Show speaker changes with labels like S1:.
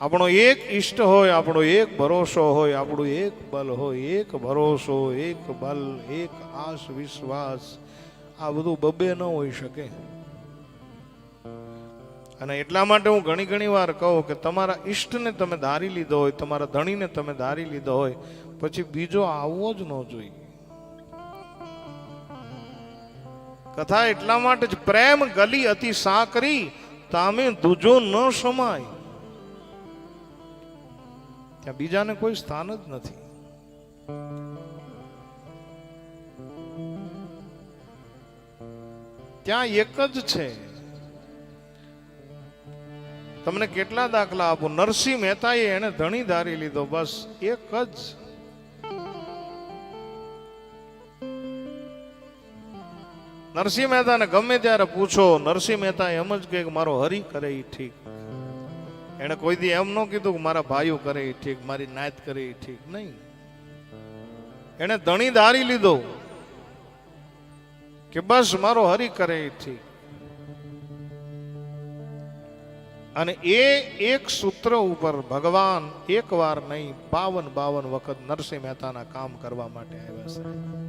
S1: આપણો એક ઈષ્ટ હોય, આપણો એક ભરોસો હોય, આપણું એક બલ હોય, એક ભરોસો, એક બલ, એક આશ વિશ્વાસ, આ બધું બબે ન હોઈ શકે. અને એટલા માટે હું ઘણી વાર કહું કે તમારા ઈષ્ટને તમે ધારી લીધો હોય, તમારા ધણીને તમે ધારી લીધો હોય, પછી બીજો આવવો જ ન જોઈએ. કથા એટલા માટે જ, પ્રેમ ગલી અતિ સાંકરી, તામે દૂજો ન સમાય. ત્યાં બીજાને કોઈ સ્થાન જ નથી. ત્યાં એક જ છે. તમને કેટલા દાખલા આપું. નરસિંહ મહેતાએ એને ધણી ધારી લીધો, બસ એક જ. નરસિંહ મહેતાને ગમે ત્યારે પૂછો, નરસિંહ મહેતા એમ જ કે મારો હરી કરે એ ઠીક. એને કોઈ દી એમ ન કીધું કે મારા ભાઈઓ કરે એ ઠીક, મારી નાત કરે એ ઠીક. નહીં, એને ધણી ધારી લીધો કે બસ મારો હરી કરે એ ઠીક. અને એ એક સૂત્ર ઉપર ભગવાન એક વાર નહીં 52 વખત નરસિંહ મહેતાના કામ કરવા માટે આવ્યા છે.